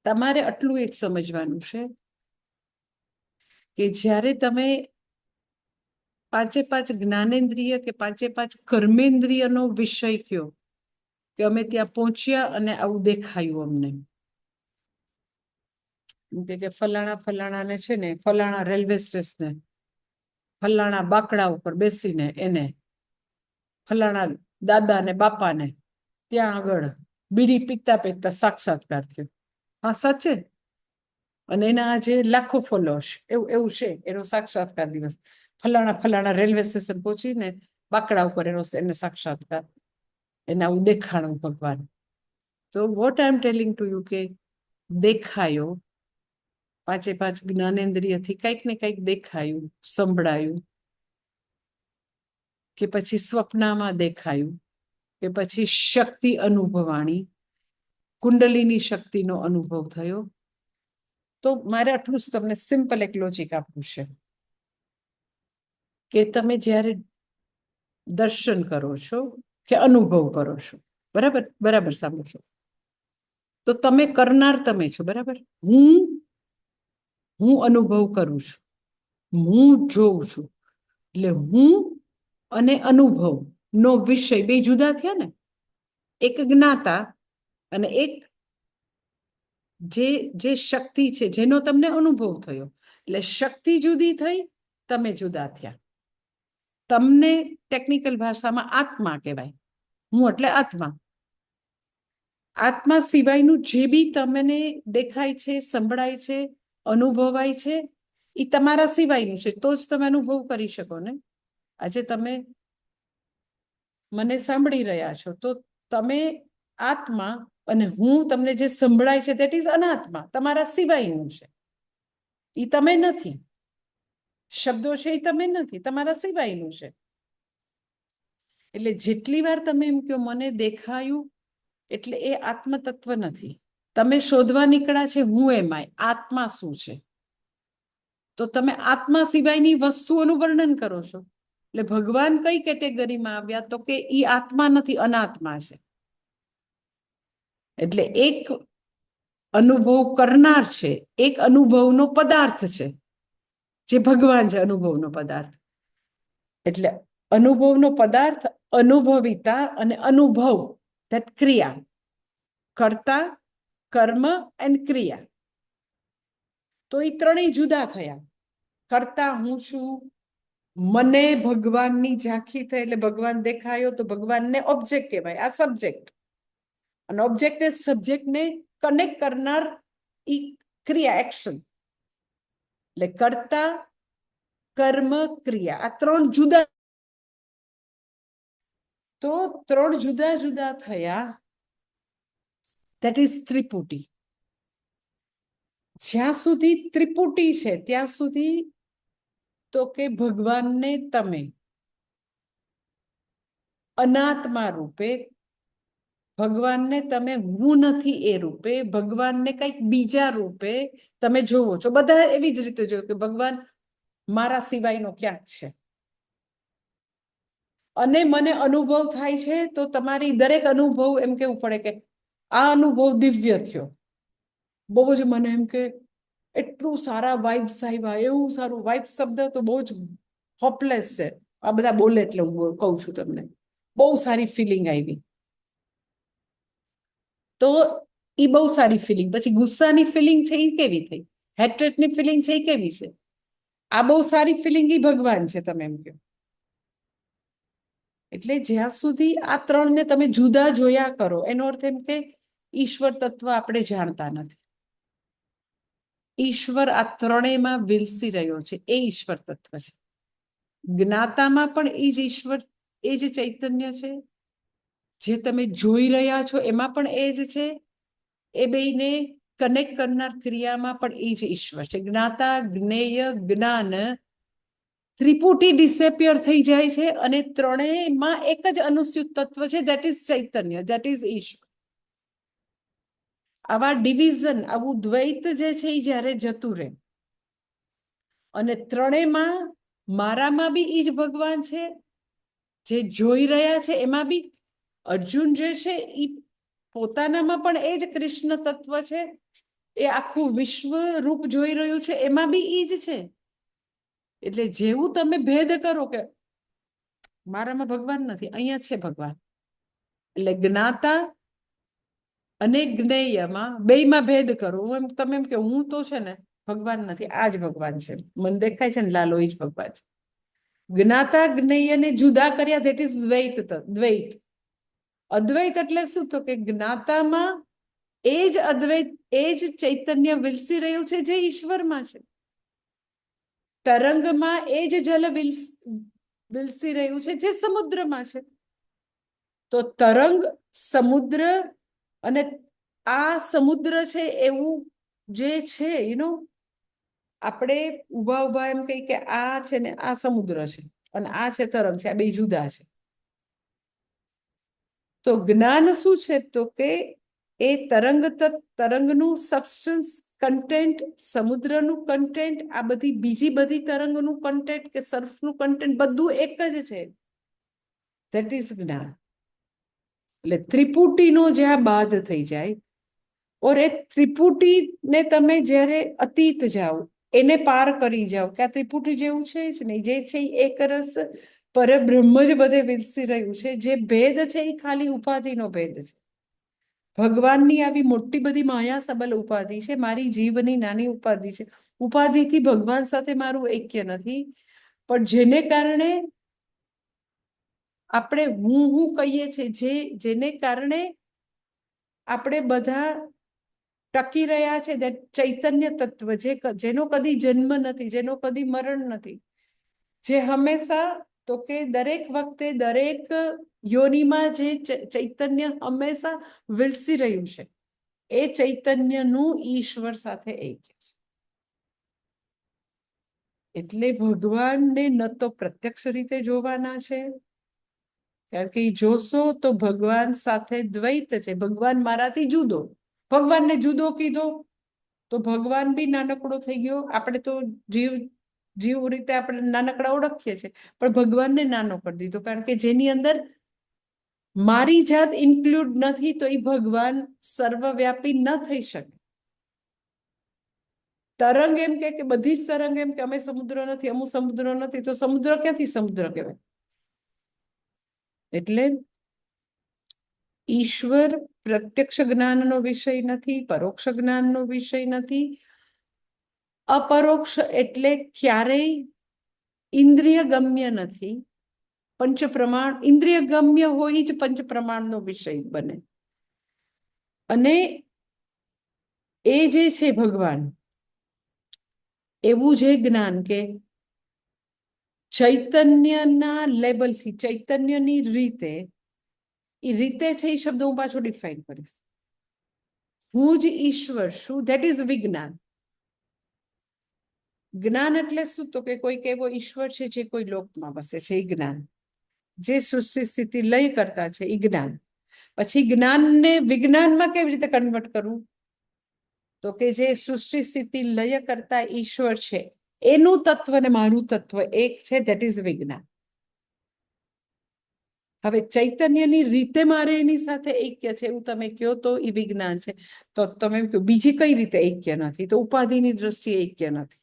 તમારે આટલું એક સમજવાનું છે કે જ્યારે તમે 5 જ્ઞાનેન્દ્રિય કે 5 કર્મેન્દ્રિયનો વિષય કયો કે અમે ત્યાં પહોંચ્યા અને આવું દેખાયું અમને, કે ફલાણાને છે ને ફલાણા રેલવે સ્ટેશને ફલાણા બાકડા ઉપર બેસીને એને ફલાણા દાદા ને બાપાને ત્યાં આગળ બીડી પીતા પીતા સાક્ષાત્કાર થયો. હા સાચે. અને એના આજે લાખો ફોલોઅર્સ, એવું છે એનો સાક્ષાત્કાર દિવસ. ફલાણા રેલવે સ્ટેશન પહોંચીને બાકડા ઉપર એને સાક્ષાત્કાર, એને આવું દેખાણું ભગવાન. તો what I M telling to you કે દેખાયો 5 જ્ઞાનેન્દ્રિયથી કંઈક ને કંઈક દેખાયું, સંભળાયું, કે પછી સ્વપ્નમાં દેખાયું, કે પછી શક્તિ અનુભવાણી, કુંડલીની શક્તિનો અનુભવ થયો. તો મારે આટલું જ તમને સિમ્પલ એક લોજિક આપવું છે કે તમે જ્યારે દર્શન કરો છો કે અનુભવ કરો છો, બરાબર સાંભળો છો, તો તમે કરનાર તમે છો, બરાબર. હું અનુભવ કરું છું, હું જોઉં છું, એટલે હું અને અનુભવ નો વિષય બે જુદા થયા ને. એક જ્ઞાતા અને એક જે શક્તિ છે જેનો તમને અનુભવ થયો, એટલે શક્તિ જુદી થઈ, તમે જુદા થયા. તમને ટેકનિકલ ભાષામાં આત્મા કહેવાય. હું એટલે આત્મા. આત્મા સિવાયનું જે બી તમને દેખાય છે, સંભળાય છે, અનુભવાય છે, એ તમારા સિવાયનું છે, તો જ તમે અનુભવ કરી શકો ને. આજે તમે મને સાંભળી રહ્યા છો તો તમે આત્મા, અને હું તમને જે સંભળાય છે દેટ ઇઝ અનાત્મા, તમારા સિવાયનું છે. એ તમે નથી. શબ્દો છે એ તમે નથી, તમારા સિવાયનું છે. એટલે જેટલી વાર તમે એમ કહો મને દેખાયું, એટલે એ આત્મતત્વ નથી. તમે શોધવા નીકળ્યા છે હું એમાંય આત્મા શું છે, તો તમે આત્મા સિવાયની વસ્તુઓનું વર્ણન કરો છો. એટલે ભગવાન કઈ કેટેગરીમાં આવ્યા તો કે ઈ આત્મા નથી, અનાત્મા છે. એટલે એક અનુભવ કરનાર છે, એક અનુભવનો પદાર્થ છે, જે ભગવાન છે અનુભવનો પદાર્થ. એટલે અનુભવનો પદાર્થ, અનુભવિતા અને અનુભવ, ધેટ ક્રિયા, કર્તા, કર્મ એન્ડ ક્રિયા. તો એ ત્રણેય જુદા થયા. કર્તા હું છું, મને ભગવાનની ઝાંખી થઈ એટલે ભગવાન દેખાયો, તો ભગવાનને ઓબ્જેક્ટ કહેવાય, આ સબ્જેક્ટ. અને ઓબ્જેક્ટ એ સબ્જેક્ટને કનેક્ટ કરનાર ઈ ક્રિયા, એક્શન. એટલે કર્તા, કર્મ, ક્રિયા, આ ત્રણ જુદા. તો ત્રણ જુદા જુદા થયા, ધેટ ઇઝ ત્રિપુટી. જ્યાં સુધી ત્રિપુટી છે ત્યાં સુધી તો કે ભગવાનને તમે અનાત્મા રૂપે, ભગવાનને તમે હું નથી એ રૂપે, ભગવાનને કંઈક બીજા રૂપે તમે જોવો છો. બધા એવી જ રીતે જોયું કે ભગવાન મારા સિવાયનો ક્યાંક છે. અને મને અનુભવ થાય છે તો તમારી દરેક અનુભવ એમ કેવું પડે કે આ અનુભવ દિવ્ય થયો. બહુ જ મને એમ કે એટલું સારા વાઇબ્સ આવ્યા, એવું સારું. વાઇબ્સ શબ્દ તો બહુ જ હોપલેસ છે. આ બધા બોલે એટલે હું કહું છું તમને. બહુ સારી ફિલિંગ આવી. તો એ બહુ સારી ફિલિંગ. પછી ગુસ્સાની ફિલિંગ છે એ કેવી થઈ, હેટ્રેટની ફિલિંગ છે એ કેવી છે, આ બહુ સારી ફિલિંગ એ ભગવાન છે, તમે એમ કહો. એટલે જ્યાં સુધી આ ત્રણને તમે જુદા જોયા કરો, એનો અર્થ એમ કે ઈશ્વર તત્વ આપણે જાણતા નથી. ઈશ્વર આ ત્રણેયમાં વિલસી રહ્યો છે, એ ઈશ્વર તત્વ છે. જ્ઞાતામાં પણ એ જ ઈશ્વર, એ જ ચૈતન્ય છે. જે તમે જોઈ રહ્યા છો એમાં પણ એ જ છે. એ બેયને કનેક્ટ કરનાર ક્રિયામાં પણ એ જ ઈશ્વર છે. જ્ઞાતા, જ્ઞેય, જ્ઞાન ત્રિપુટી ડિસેપિયર થઈ જાય છે અને ત્રણેયમાં એક જ અનુસ્યુત તત્વ છે, that is Chaitanya, that is ઈશ્વર. આવા ડિવિઝન, આવું દ્વૈત જે છે એ જ્યારે જતું રહે, અને ત્રણેયમાં મારામાં બી ઈ જ ભગવાન છે, જે જોઈ રહ્યા છે એમાં બી અર્જુન જે છે એ પોતાનામાં પણ એ જ કૃષ્ણ તત્વ છે, એ આખું વિશ્વ રૂપ જોઈ રહ્યું છે એમાં બી ઈ જ છે. એટલે જેવું તમે ભેદ કરો કે મારામાં ભગવાન નથી, અહીંયા છે ભગવાન, એટલે જ્ઞાતા અને જ્ઞેયમાં બેયમાં ભેદ કરો. એમ તમે એમ કે હું તો છે ને ભગવાન નથી, આ જ ભગવાન છે, મને દેખાય છે ને લાલો ઈ જ ભગવાન છે. જ્ઞાતા જ્ઞેયને જુદા કર્યા, ધેટ ઇઝ દ્વૈત. દ્વૈત અદ્વૈત એટલે શું? તો કે જ્ઞાતામાં એ જ અદ્વૈત, એ જ ચૈતન્ય વિલસી રહ્યું છે જે ઈશ્વરમાં છે. તરંગમાં એ જ જલ વિલસી રહ્યું છે જે સમુદ્રમાં છે. તો તરંગ, સમુદ્ર અને આ સમુદ્ર છે એવું જે છે આપણે ઉભા ઉભા એમ કહી કે આ છે ને આ સમુદ્ર છે અને આ છે તરંગ છે, આ બે જુદા છે. તો જ્ઞાન શું છે? તો કે એ તરંગનું સબસ્ટન્સ કન્ટેન્ટ, સમુદ્રનું કન્ટેન્ટ, આ બધી બીજી બધી તરંગનું કન્ટેન્ટ કે સર્ફનું કન્ટેન્ટ બધું એક જ છે. ધેટ ઇઝ જ્ઞાન. એટલે ત્રિપુટીનો જ્યાં બાદ થઈ જાય, ઓર એ ત્રિપુટીને તમે જ્યારે અતીત જાઓ, એને પાર કરી જાઓ કે આ ત્રિપુટી જેવું છે જ નહીં, જે છે એ એક રસ પરબ્રહ્મ જ બધે વિલસી રહ્યું છે. જે ભેદ છે એ ખાલી ઉપાધિનો ભેદ છે. ભગવાનની આવી મોટી બધી માયા સબલ ઉપાધિ છે, મારી જીવની નાની ઉપાધિ છે. ઉપાધિથી ભગવાન સાથે મારું ઐક્ય નથી, પણ જેને કારણે આપણે હું કહીએ છીએ, જેને કારણે આપણે બધા ટકી રહ્યા છે, ચૈતન્ય તત્વ, જેનો કદી જન્મ નથી, જેનો કદી મરણ નથી, જે હંમેશા તો કે દરેક વખતે દરેક યોનિમાં જે ચૈતન્ય હંમેશા વિલસી રહ્યું છે, એ ચૈતન્યનું ઈશ્વર સાથે ઐક્ય છે. એટલે ભગવાનને ન તો પ્રત્યક્ષ રીતે જોવાના છે, કારણ કે એ જોશો તો ભગવાન સાથે દ્વૈત છે, ભગવાન મારાથી જુદો. ભગવાનને જુદો કીધો તો ભગવાન બી નાનકડો થઈ ગયો. આપણે તો જીવ રીતે આપણે નાનકડા ઓળખીએ છીએ, પણ ભગવાનને નાનો કરી દીધો, કારણ કે જેની અંદર મારી જાત ઇન્ક્લુડ નથી, તો એ ભગવાન સર્વવ્યાપી ન થઈ શકે. તરંગ એમ કે બધી જ તરંગ એમ કે અમે સમુદ્ર નથી, અમુક સમુદ્ર નથી, તો સમુદ્ર ક્યાંથી સમુદ્ર કહેવાય? એટલે ઈશ્વર પ્રત્યક્ષ જ્ઞાનનો વિષય નથી, પરોક્ષ જ્ઞાનનો વિષય નથી. અપરોક્ષ એટલે ક્યારેય ઇન્દ્રિય ગમ્ય નથી. પંચપ્રમાણ ઇન્દ્રિય ગમ્ય હોય જ પંચપ્રમાણનો વિષય બને. અને એ જે છે ભગવાન, એવું જે જ્ઞાન કે ચૈતન્યના લેવલથી, ચૈતન્યની રીતે, એ રીતે છે એ શબ્દ હું પાછો ડિફાઇન કરીશ. હું જ ઈશ્વર છું, ધેટ ઇઝ વિજ્ઞાન. જ્ઞાન એટલે શું? તો કે કોઈક એવો ઈશ્વર છે જે કોઈ લોકમાં વસે છે, એ જ્ઞાન. જે સૃષ્ટિ સ્થિતિ લય કરતા છે એ જ્ઞાન. પછી જ્ઞાનને વિજ્ઞાનમાં કેવી રીતે કન્વર્ટ કરવું? તો કે જે સૃષ્ટિ સ્થિતિ લય કરતા ઈશ્વર છે એનું તત્વ ને મારું તત્વ એક છે, ધેટ ઇઝ વિજ્ઞાન. હવે ચૈતન્યની રીતે મારે એની સાથે ઐક્ય છે એવું તમે કહો તો એ વિજ્ઞાન છે. તો તમે એમ કહો બીજી કઈ રીતે ઐક્ય નથી? તો ઉપાધિની દ્રષ્ટિએ ઐક્ય નથી.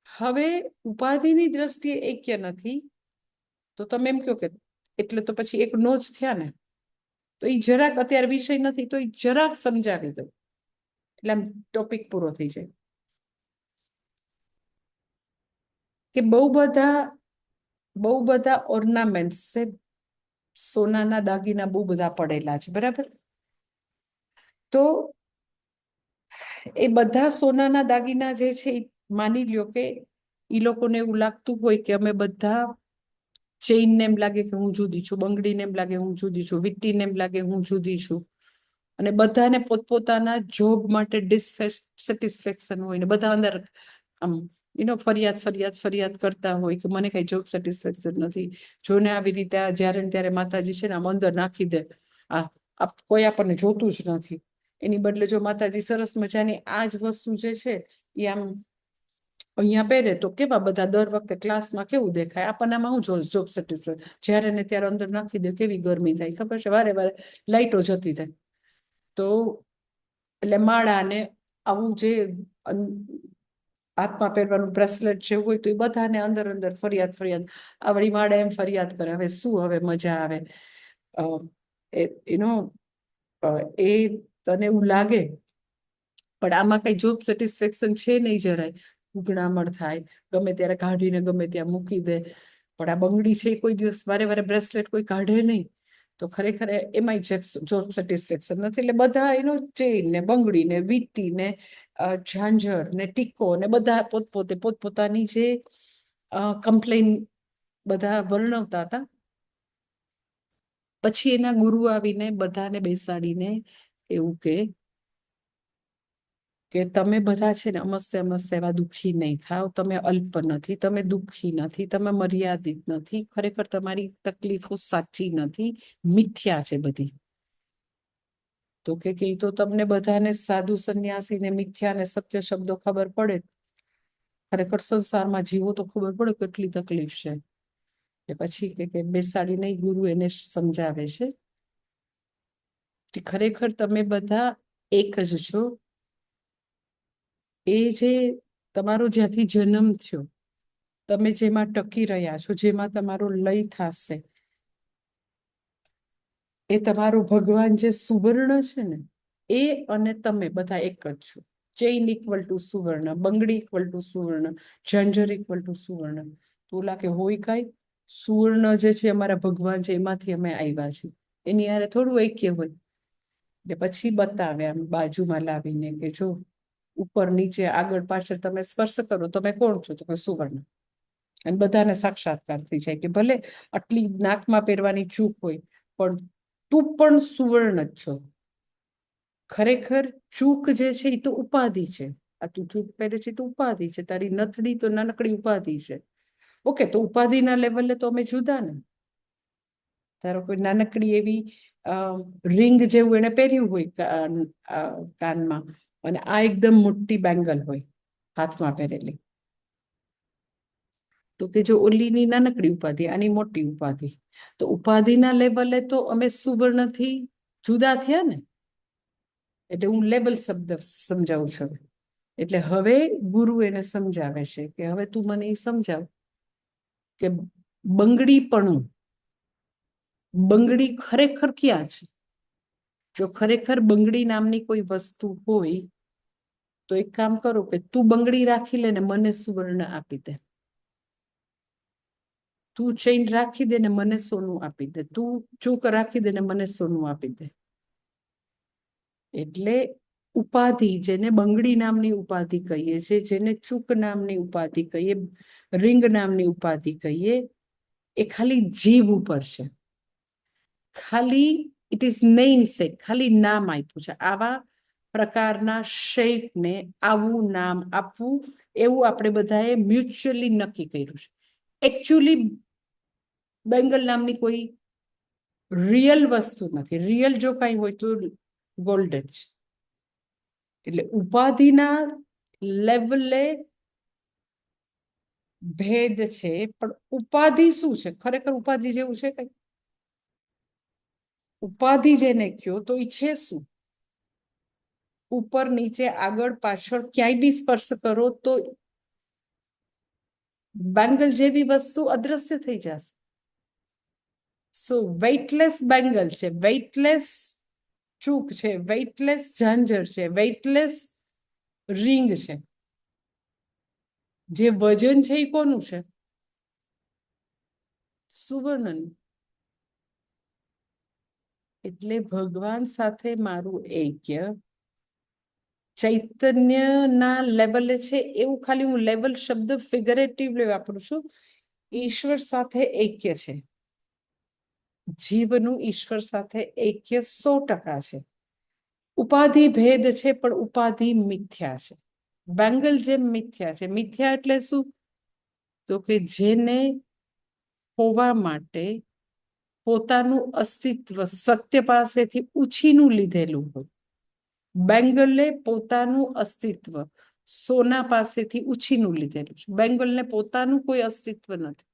હવે ઉપાધિની દ્રષ્ટિએ ઐક્ય નથી, તો તમે એમ કહો કે એટલે તો પછી એક નો જ થયા ને. તો એ જરાક અત્યારે વિષય નથી, તો એ જરાક સમજાવી દો એટલે આમ ટોપિક પૂરો થઈ જાય. કે બહુ બધા ઓર્નામેન્ટ્સ છે, સોનાના દાગીના બહુ બધા પડેલા છે, બરાબર? તો એ બધા સોનાના દાગીના જે છે, માની લ્યો કે એ લોકોને એવું લાગતું હોય કે અમે બધા ચેઇનને એમ લાગે કે હું જુદી છું, બંગડીને એમ લાગે હું જુદી છું, વીંટીને એમ લાગે હું જુદી છું, અને બધાને પોતપોતાના જોબ માટે ડિસસેટિસ્ફેક્શન હોય ને બધા અંદર આમ ફરિયાદ કરતા હોય કે મને કઈ જોબ સેટિસ્ફેક્શન નથી. જોને આવી રીતે જ્યારે ત્યારે માતાજી છે ને આમ અંદર નાખી દે, કોઈ આપણને જોતું જ નથી. એની બદલે જો માતાજી સરસ મજાની આ જ વસ્તુ જે છે એ આમ અહીંયા પહેરે તો કેવા બધા દર વખતે ક્લાસમાં કેવું દેખાય, આપણને આમાં હું જોબ સેટિસ્ફેક્શન, જ્યારે ને ત્યારે અંદર નાખી દે કેવી ગરમી થાય ખબર છે, વારે વારે લાઈટો જતી થાય. તો એટલે માળા ને આવું જે હાથમાં પહેરવાનું બ્રેસલેટ જેવું હોય તો એ બધાને અંદર અંદર ફરિયાદ આવડી માળે એમ ફરિયાદ કરે, હવે શું હવે મજા આવે. એનો એ તને એવું લાગે, પણ આમાં કઈ જોબ સેટિસ્ફેક્શન છે નહીં જરાય. ઉગણામણ થાય, ગમે ત્યારે કાઢીને ગમે ત્યાં મૂકી દે. પણ આ બંગડી છે કોઈ દિવસ વારે વારે બ્રેસલેટ કોઈ કાઢે નહીં, તો ખરેખર એમાંય જોબ સેટિસ્ફેક્શન નથી. એટલે બધા એનો ચેઇન ને બંગડી ને વીટી ને ઝાંઝર ને ટીકો ને બધા પોતપોતાની જે કમ્પ્લેન બધા વર્ણવતા હતા. પછી એના ગુરુ આવીને બધાને બેસાડીને એવું કે તમે બધા છે ને અમસ્ય એવા દુઃખી નહીં થાવ, તમે અલ્પ નથી, તમે દુઃખી નથી, તમે મર્યાદિત નથી, ખરેખર તમારી તકલીફો સાચી નથી, મિથ્યા છે બધી. તો કે તો તમને બધાને સાધુ સંન્યાસી ને મિથ્યા ને સત્ય શબ્દો ખબર પડે, ખરેખર સંસારમાં જીવો તો ખબર પડે કેટલી તકલીફ છે. પછી કે બેસાડીને ગુરુ એને સમજાવે છે કે ખરેખર તમે બધા એક જ છો. એ જે તમારો જ્યાંથી જન્મ થયો, તમે જેમાં ટકી રહ્યા છો, જેમાં તમારો લય થશે, એ તમારું ભગવાન જે સુવર્ણ છે ને, એ અને તમે બધા એક જ છો. ચેઇન ઇક્વલ ટુ સુવર્ણ, બંગડી ઇક્વલ ટુ સુવર્ણ, ઝંઝર ઇક્વલ ટુ સુવર્ણ. તો ઓલા કે હોય કાંઈ, સુવર્ણ જે છે અમારા ભગવાન છે, એમાંથી અમે આવ્યા છીએ, એની યારે થોડું ઐક્ય હોય. એટલે પછી બતાવે આમ બાજુમાં લાવીને કે જો ઉપર નીચે આગળ પાછળ તમે સ્પર્શ કરો, તમે કોણ છો? તો કે સુવર્ણ. અને બધાને સાક્ષાત્કાર થઈ જાય કે ભલે આટલી નાકમાં પહેરવાની ચૂક હોય, પણ તું પણ સુવર્ણ જ છો. ખરેખર ચૂક જે છે એ તો ઉપાધિ છે. આ તું ચૂક પહેરે છે તો ઉપાધિ છે, તારી નથડી તો નાનકડી ઉપાધિ છે. ઓકે, તો ઉપાધિના લેવલે તો અમે જુદા ને. ધારો કોઈ નાનકડી એવી રિંગ જેવું એને પહેર્યું હોય કાનમાં, અને આ એકદમ મોટી બેંગલ હોય હાથમાં પહેરેલી, તો કે જો ઓલીની નાનકડી ઉપાધિ, આની મોટી ઉપાધિ. તો ઉપાધિના લેવલે તો અમે સુવર્ણથી જુદા થયા ને. એટલે હું લેબલ શબ્દ સમજાવું છું. એટલે હવે ગુરુ એને સમજાવે છે કે હવે તું મને એ સમજાવ કે બંગડી ખરેખર ક્યાં છે? જો ખરેખર બંગડી નામની કોઈ વસ્તુ હોય તો એક કામ કરો કે તું બંગડી રાખી લે ને મને સુવર્ણ આપી દે. તું ચેઇન રાખી દે ને મને સોનું આપી દે. તું ચૂક રાખી દે ને મને સોનું આપી દે. એટલે ઉપાધિ, જેને બંગડી નામની ઉપાધિ કહીએ છીએ, જેને ચૂક નામની ઉપાધિ કહીએ, રિંગ નામની ઉપાધિ કહીએ, એ ખાલી જીભ ઉપર છે. ખાલી ઇટ ઇઝ નેમ સેક, ખાલી નામ આપ્યું છે. આવા પ્રકારના શેપને આવું નામ આપવું, એવું આપણે બધાએ મ્યુચ્યુઅલી નક્કી કર્યું છે. એકચ્યુઅલી બેંગલ નામની કોઈ રિયલ વસ્તુ નથી. રિયલ જો કઈ હોય તો ગોલ્ડ જ. એટલે ઉપાધિના લેવલે ભેદ છે, પણ ઉપાધિ શું છે? ખરેખર ઉપાધિ જેવું છે કઈ? ઉપાધિ જેને કયો તો એ છે શું? ઉપર નીચે આગળ પાછળ ક્યાંય બી સ્પર્શ કરો તો બેંગલ જેવી વસ્તુ અદ્રશ્ય થઈ જશે. સો વેઇટલેસ બેંગલ છે, વેઇટલેસ ચૂક છે, વેઇટલેસ ઝાંઝર છે, વેઇટલેસ રિંગ છે. જે વજન છે એ કોનું છે? સુવર્ણનું. એટલે ભગવાન સાથે મારું ઐક્ય ચૈતન્યના લેવલે છે, એવું ખાલી હું લેવલ શબ્દ ફિગરેટિવલી વાપરું છું. ઈશ્વર સાથે ઐક્ય છે. જીવનું ઈશ્વર સાથે ઐક્ય 100% છે. ઉપાધિ ભેદ છે, પણ ઉપાધિ મિથ્યા છે. બેંગલ જેમ મિથ્યા છે. મિથ્યા એટલે શું? તો કે જેને હોવા માટે પોતાનું અસ્તિત્વ સત્ય પાસેથી ઉછીનું લીધેલું હોય. બેંગલે પોતાનું અસ્તિત્વ સોના પાસેથી ઉછીનું લીધેલું છે. બેંગલને પોતાનું કોઈ અસ્તિત્વ નથી.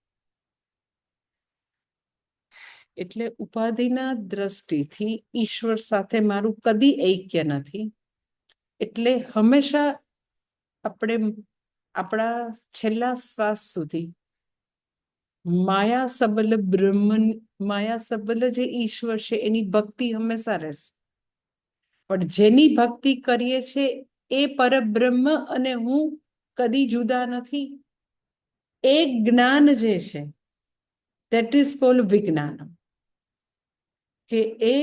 એટલે ઉપાધિના દ્રષ્ટિથી ઈશ્વર સાથે મારું કદી ઐક્ય નથી. એટલે હંમેશા આપણે આપણા છેલ્લા શ્વાસ સુધી માયા સબલ માયા સબલ જે ઈશ્વર છે એની ભક્તિ હંમેશા રહેશે. પણ જેની ભક્તિ કરીએ છે એ પરબ્રહ્મ અને હું કદી જુદા નથી. એ જ્ઞાન જે છે that is called વિજ્ઞાન, કે એ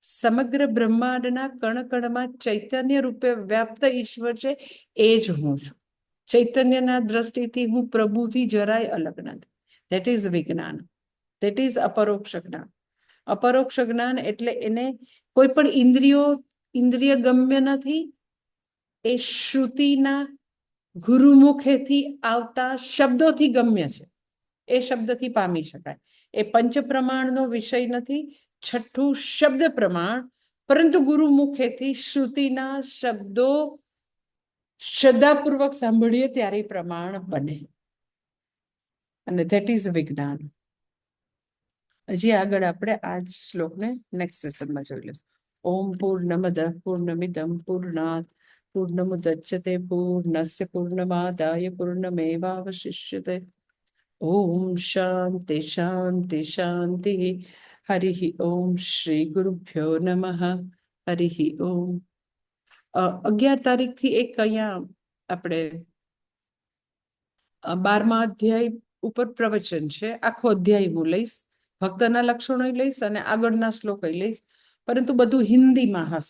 સમગ્ર બ્રહ્માંડના કણકણમાં ચૈતન્ય રૂપે વ્યાપ્ત ઈશ્વર છે, એ જ હું છું. ચૈતન્યના દ્રષ્ટિથી હું પ્રભુથી જરાય અલગ નથી. ધેટ ઇઝ વિજ્ઞાન, ધેટ ઇઝ અપરોક્ષ જ્ઞાન. અપરોક્ષ જ્ઞાન એટલે એને કોઈ પણ ઇન્દ્રિય ગમ્ય નથી. એ શ્રુતિના ગુરુમુખેથી આવતા શબ્દોથી ગમ્ય છે. એ શબ્દથી પામી શકાય. એ પંચ પ્રમાણનો વિષય નથી. છઠ્ઠું શબ્દ પ્રમાણ, પરંતુ ગુરુ મુખેથી શ્રુતિના શબ્દો શ્રદ્ધાપૂર્વક સાંભળીએ ત્યારે પ્રમાણ બને, અને ધેટ ઇઝ વિજ્ઞાન. હજી આગળ આપણે આ જ શ્લોકને નેક્સ્ટ સેશનમાં જોઈ લઈશું. ઓમ પૂર્ણમદ પૂર્ણમિદમ પૂર્ણાત પૂર્ણમુદચ્યતે પૂર્ણસ્ય પૂર્ણમાદાય પૂર્ણમેવાવશિષ્યતે. ઓમ શાંતિ શાંતિ શાંતિ. હરિ ઓમ શ્રી ગુરુભ્યો નમઃ. હરિ ઓમ. 11 તારીખથી એક અહીંયા આપણે 12મા અધ્યાય ઉપર પ્રવચન છે. આખો અધ્યાય હું લઈશ, ભક્તના લક્ષણો લઈશ અને આગળના શ્લોક લઈશ, પરંતુ બધું હિન્દીમાં હશે.